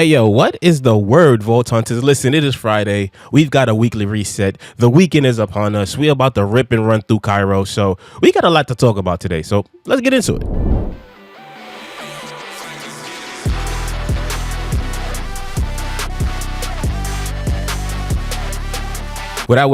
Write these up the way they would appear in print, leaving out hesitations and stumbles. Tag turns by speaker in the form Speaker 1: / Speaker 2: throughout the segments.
Speaker 1: Hey yo, what is the word, Vault Hunters? Listen, it is Friday. We've got a weekly reset. The weekend is upon us. We're about to rip and run through Cairo, so we got a lot to talk about today. So let's get into it. What up?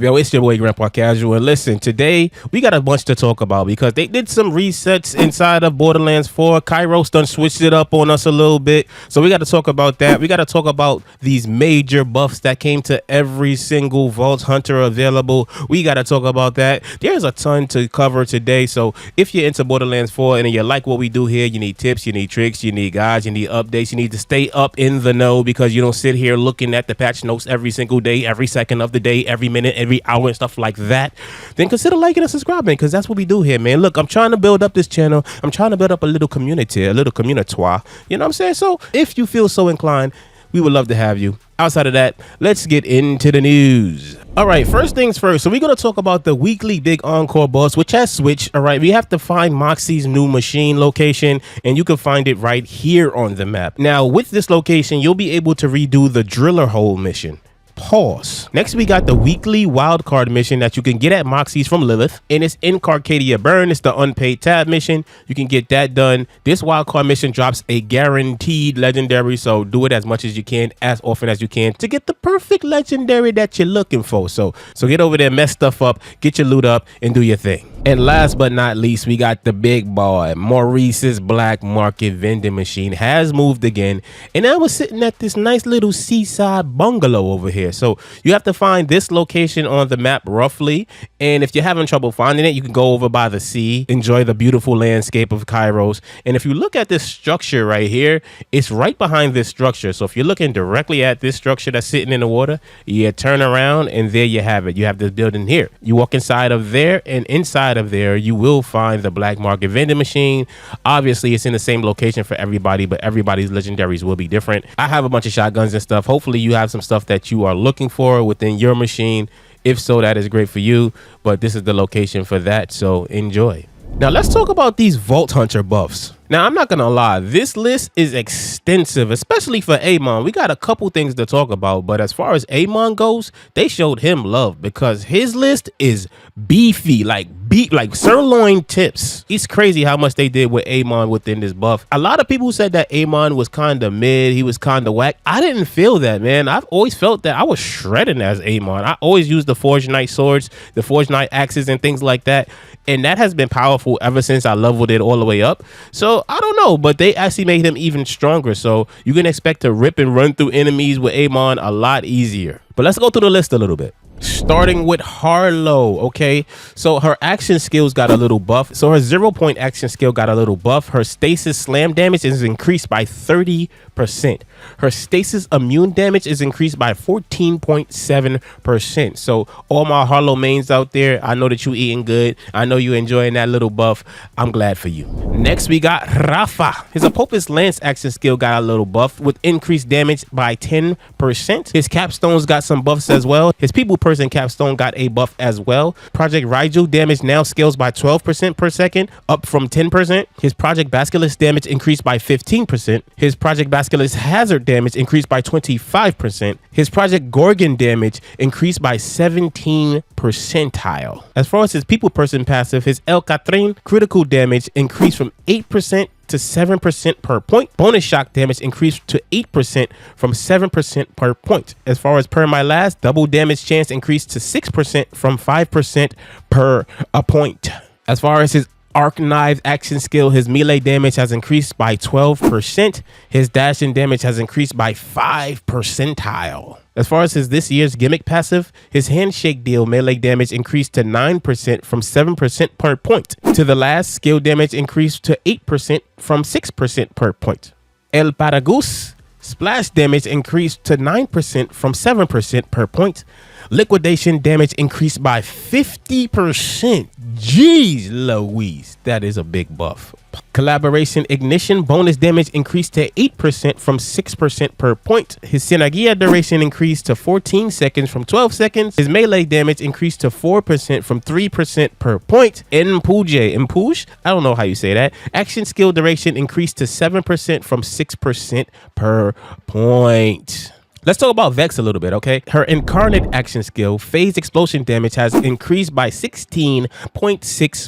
Speaker 1: Yo, it's your boy Grandpa Casual. And listen, today we got a bunch to talk about because they did some resets inside of Borderlands 4. Kairos done switched it up on us a little bit. So we got to talk about that. We got to talk about these major buffs that came to every single Vault Hunter available. We got to talk about that. There's a ton to cover today. So if you're into Borderlands 4 and you like what we do here, you need tips, you need tricks, you need guides, you need updates, you need to stay up in the know because you don't sit here looking at the patch notes every single day, every second of the day, every minute, every hour, and stuff like that, then consider liking and subscribing because that's what we do here, man. Look, I'm trying to build up this channel. I'm trying to build up a little community, a little communitoire. You know what I'm saying? So if you feel so inclined, we would love to have you. Outside of that, let's get into the news. All right, first things first. So we're going to talk about the weekly big Encore boss, which has switched. All right, we have to find Moxie's new machine location, and you can find it right here on the map. Now, with this location, you'll be able to redo the driller hole mission. Pause. Next, we got the weekly wildcard mission that you can get at Moxie's from Lilith, and it's in Carcadia Burn. It's the unpaid tab mission. You can get that done. This wildcard mission drops a guaranteed legendary, so do it as much as you can, as often as you can, to get the perfect legendary that you're looking for. So get over there, mess stuff up, get your loot up, and do your thing. And last but not least, we got the big boy. Maurice's black market vending machine has moved again, and I was sitting at this nice little seaside bungalow over here. So you have to find this location on the map roughly, and if you're having trouble finding it, you can go over by the sea, enjoy the beautiful landscape of Kairos. And if you look at this structure right here, it's right behind this structure. So if you're looking directly at this structure that's sitting in the water, you turn around and there you have it. You have this building here. You walk inside of there, and inside of there you will find the black market vending machine. Obviously it's in the same location for everybody, but everybody's legendaries will be different. I have a bunch of shotguns and stuff. Hopefully you have some stuff that you are looking for within your machine. If so, that is great for you, but this is the location for that, so enjoy. Now let's talk about these Vault Hunter buffs. Now, I'm not going to lie, this list is extensive, especially for Amon. We got a couple things to talk about, but as far as Amon goes, they showed him love because his list is beefy, like sirloin tips. It's crazy how much they did with Amon within this buff. A lot of people said that Amon was kind of mid, he was kind of whack. I didn't feel that, man. I've always felt that I was shredding as Amon. I always used the Forged Knight swords, the Forged Knight axes, and things like that. And that has been powerful ever since I leveled it all the way up. So I don't know, but they actually made him even stronger. So you can expect to rip and run through enemies with Amon a lot easier. But let's go through the list a little bit. Starting with Harlowe, okay? So her action skills got a little buff. So her 0-point action skill got a little buff. Her stasis slam damage is increased by 30%. Her stasis immune damage is increased by 14.7%. So all my Harlowe mains out there, I know that you eating good. I know you enjoying that little buff. I'm glad for you. Next, we got Rafa. His Apopus Lance action skill got a little buff with increased damage by 10%. His capstones got some buffs as well. His people person capstone got a buff as well. Project Raiju damage now scales by 12% per second, up from 10%. His Project Basculus damage increased by 15%. His Project Basculus hazard damage increased by 25%. His Project Gorgon damage increased by 17 percentile. As far as his people person passive, his El Catrin critical damage increased from 8% to 7% per point. Bonus shock damage increased to 8% from 7% per point. As far as per my last, double damage chance increased to 6% from 5% per a point. As far as his Arc Knife action skill, his melee damage has increased by 12%. His dashing damage has increased by 5 percentile. As far as his this year's gimmick passive, his handshake deal melee damage increased to 9% from 7% per point. To the last, skill damage increased to 8% from 6% per point. El Paragus splash damage increased to 9% from 7% per point. Liquidation damage increased by 50%. Jeez Louise, that is a big buff. Collaboration ignition bonus damage increased to 8% from 6% per point. His synergia duration increased to 14 seconds from 12 seconds. His melee damage increased to 4% from 3% per point. Impuje, I don't know how you say that. Action skill duration increased to 7% from 6% per point. Let's talk about Vex a little bit, okay? Her incarnate action skill, phase explosion damage, has increased by 16.6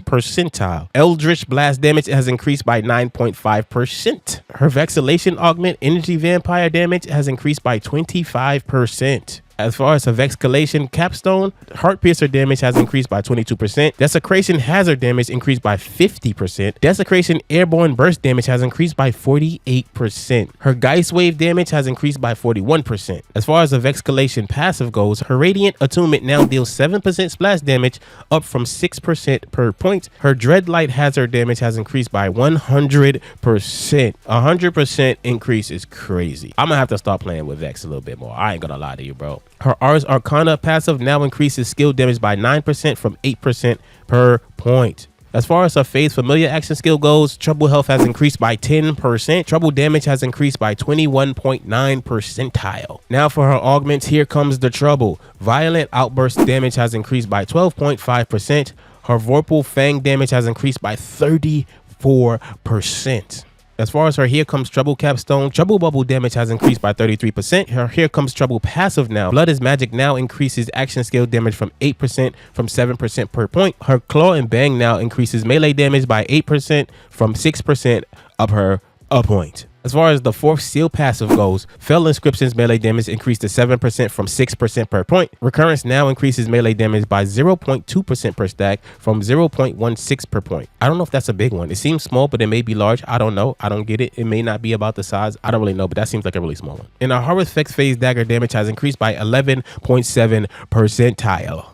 Speaker 1: percentile. Eldritch blast damage has increased by 9.5%. Her vexillation augment energy vampire damage has increased by 25%. As far as a Vexillation capstone, heart piercer damage has increased by 22%. Desecration hazard damage increased by 50%. Desecration airborne burst damage has increased by 48%. Her Geist wave damage has increased by 41%. As far as the Vexillation passive goes, her radiant attunement now deals 7% splash damage, up from 6% per point. Her dreadlight hazard damage has increased by 100%. 100% increase is crazy. I'm gonna have to start playing with Vex a little bit more. I ain't gonna lie to you, bro. Her Ars Arcana passive now increases skill damage by 9% from 8% per point. As far as her phase familiar action skill goes, trouble health has increased by 10%. Trouble damage has increased by 21.9 percentile. Now for her augments, here comes the trouble. Violent outburst damage has increased by 12.5%. Her Vorpal Fang damage has increased by 34%. As far as her Here Comes Trouble capstone, Trouble Bubble damage has increased by 33%. Her Here Comes Trouble passive now, Blood is Magic, now increases action skill damage from 8% from 7% per point. Her Claw and Bang now increases melee damage by 8% from 6% of her a point. As far as the fourth seal passive goes, Fell Inscription's melee damage increased to 7% from 6% per point. Recurrence now increases melee damage by 0.2% per stack from 0.16 per point. I don't know if that's a big one. It seems small, but it may be large. I don't know. I don't get it. It may not be about the size. I don't really know, but that seems like a really small one. And our Horrifex phase dagger damage has increased by 11.7 percentile.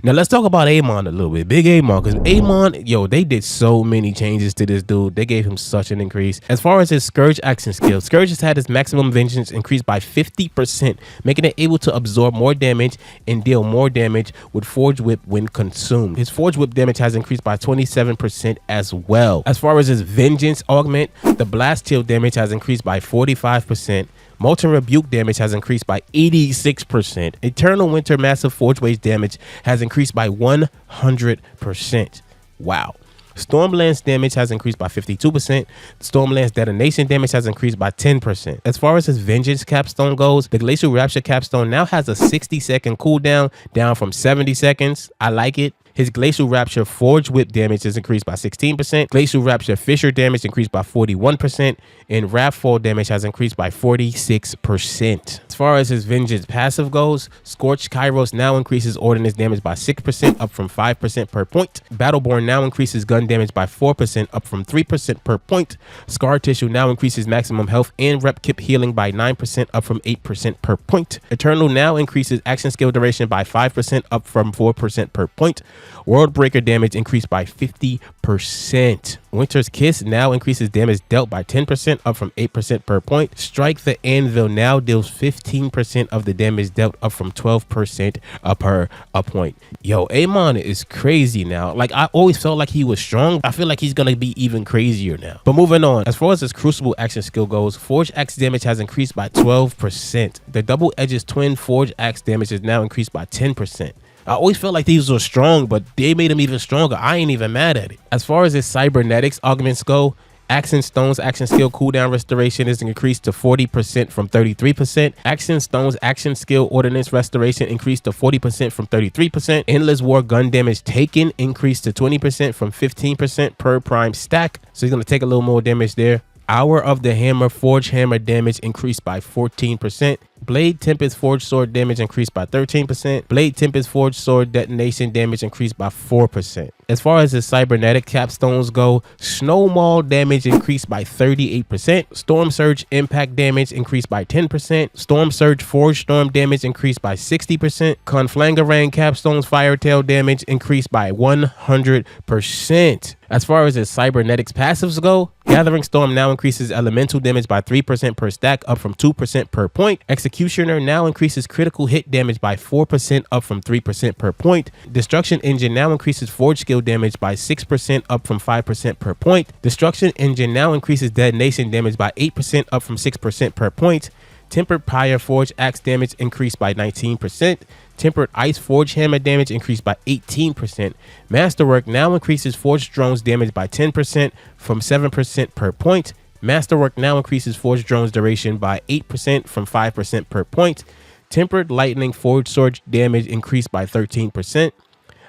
Speaker 1: Now let's talk about Amon a little bit. Big Amon, because Amon, yo, they did so many changes to this dude. They gave him such an increase. As far as his Scourge action skill, Scourge has had his maximum vengeance increased by 50%, making it able to absorb more damage and deal more damage with Forge Whip when consumed. His Forge Whip damage has increased by 27% as well. As far as his Vengeance augment, the Blast Chill damage has increased by 45%. Molten Rebuke damage has increased by 86%. Eternal Winter Massive Forge Wage damage has increased by 100%. Wow. Stormlance damage has increased by 52%. Stormlance detonation damage has increased by 10%. As far as his Vengeance capstone goes, the Glacial Rapture capstone now has a 60-second cooldown, down from 70 seconds. I like it. His Glacial Rapture Forge Whip damage is increased by 16%. Glacial Rapture Fissure damage increased by 41%. And Wrathfall damage has increased by 46%. As far as his Vengeance passive goes, Scorched Kairos now increases Ordnance damage by 6%, up from 5% per point. Battleborn now increases gun damage by 4%, up from 3% per point. Scar Tissue now increases maximum health and rep kip healing by 9%, up from 8% per point. Eternal now increases action skill duration by 5%, up from 4% per point. Worldbreaker damage increased by 50%. Winter's Kiss now increases damage dealt by 10%, up from 8% per point. Strike the Anvil now deals 15% of the damage dealt, up from 12% per point. Yo, Amon is crazy now. Like, I always felt like he was strong. I feel like he's gonna be even crazier now. But moving on, as far as his Crucible action skill goes, Forge Axe damage has increased by 12%. The Double Edges Twin Forge Axe damage is now increased by 10%. I always felt like these were strong, but they made him even stronger. I ain't even mad at it. As far as his cybernetics augments go, Action Stone's action skill cooldown restoration is increased to 40% from 33%. Action Stone's action skill ordnance restoration increased to 40% from 33%. Endless War gun damage taken increased to 20% from 15% per prime stack. So he's going to take a little more damage there. Hour of the Hammer Forge Hammer damage increased by 14%. Blade Tempest Forge Sword damage increased by 13%. Blade Tempest Forge Sword detonation damage increased by 4%. As far as the cybernetic capstones go, Snowball damage increased by 38%. Storm Surge impact damage increased by 10%. Storm Surge Forge Storm damage increased by 60%. Conflangarang capstones Firetail damage increased by 100%. As far as his cybernetics passives go, Gathering Storm now increases elemental damage by 3% per stack, up from 2% per point. Executioner now increases critical hit damage by 4%, up from 3% per point. Destruction Engine now increases forge skill damage by 6%, up from 5% per point. Destruction Engine now increases detonation damage by 8%, up from 6% per point. Tempered Pyre Forge Axe damage increased by 19%. Tempered Ice Forge Hammer damage increased by 18%. Masterwork now increases Forged Drones damage by 10%, from 7% per point. Masterwork now increases Forged Drones duration by 8%, from 5% per point. Tempered Lightning Forged Sword damage increased by 13%.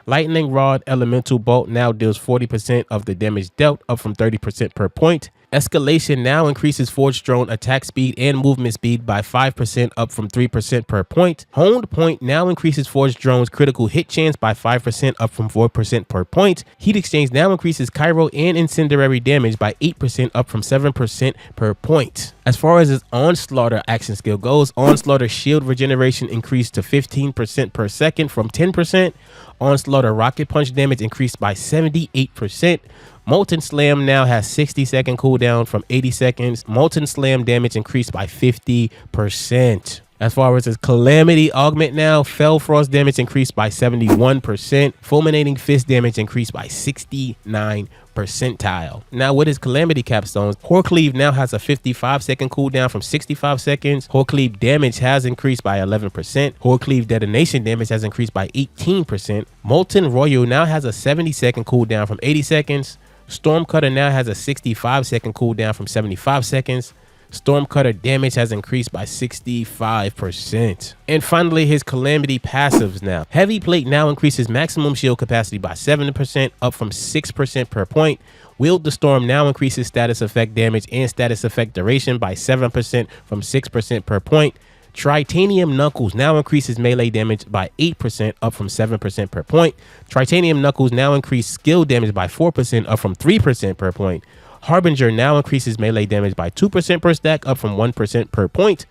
Speaker 1: Lightning Rod Elemental Bolt now deals 40% of the damage dealt, up from 30% per point. Escalation now increases Forged Drone attack speed and movement speed by 5%, up from 3% per point. Honed Point now increases Forged Drone's critical hit chance by 5%, up from 4% per point. Heat Exchange now increases Cairo and Incendiary damage by 8%, up from 7% per point. As far as his Onslaughter action skill goes, Onslaughter shield regeneration increased to 15% per second from 10%. Onslaughter rocket punch damage increased by 78%. Molten Slam now has 60-second cooldown from 80 seconds. Molten Slam damage increased by 50%. As far as his Calamity Augment now, Fell Frost damage increased by 71%. Fulminating Fist damage increased by 69 percentile. Now with his Calamity Capstones, Horcleave now has a 55-second cooldown from 65 seconds. Horcleave damage has increased by 11%. Horcleave detonation damage has increased by 18%. Molten Royal now has a 70-second cooldown from 80 seconds. Stormcutter now has a 65-second cooldown from 75 seconds. Stormcutter damage has increased by 65%. And finally, his Calamity passives now. Heavy Plate now increases maximum shield capacity by 7%, up from 6% per point. Wield the Storm now increases status effect damage and status effect duration by 7%, from 6% per point. Tritanium Knuckles now increases melee damage by 8%, up from 7% per point. Tritanium Knuckles now increase skill damage by 4%, up from 3% per point. Harbinger now increases melee damage by 2% per stack, up from 1% per point.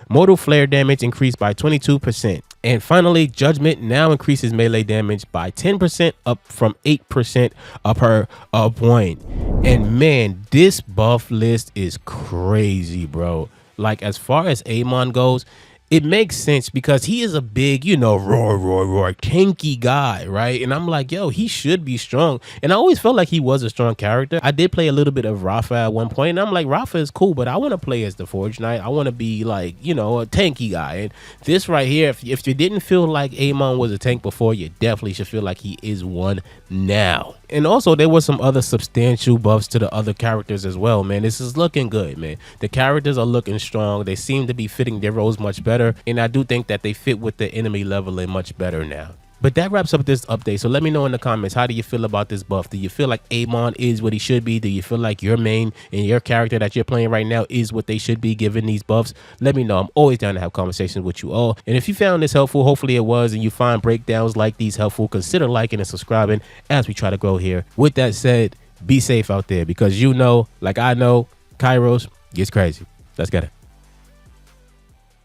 Speaker 1: Mortal Flare damage increased by 22%. And finally, Judgment now increases melee damage by 10%, up from 8% per point. And man, this buff list is crazy, bro. Like, as far as Amon goes, it makes sense because he is a big, you know, roar, tanky guy, right? And I'm like, yo, he should be strong. And I always felt like he was a strong character. I did play a little bit of Rafa at one point, and I'm like, Rafa is cool, but I want to play as the Forge Knight. I want to be like, you know, a tanky guy. And this right here, if you didn't feel like Amon was a tank before, you definitely should feel like he is one now. And also, there were some other substantial buffs to the other characters as well, man. This is looking good, man. The characters are looking strong. They seem to be fitting their roles much better. And I do think that they fit with the enemy leveling much better now. But that wraps up this update. So let me know in the comments, how do you feel about this buff? Do you feel like Amon is what he should be? Do you feel like your main and your character that you're playing right now is what they should be given these buffs? Let me know. I'm always down to have conversations with you all. And if you found this helpful, hopefully it was, and you find breakdowns like these helpful, consider liking and subscribing as we try to grow here. With that said, be safe out there, because you know, like I know, Kairos gets crazy. Let's get it.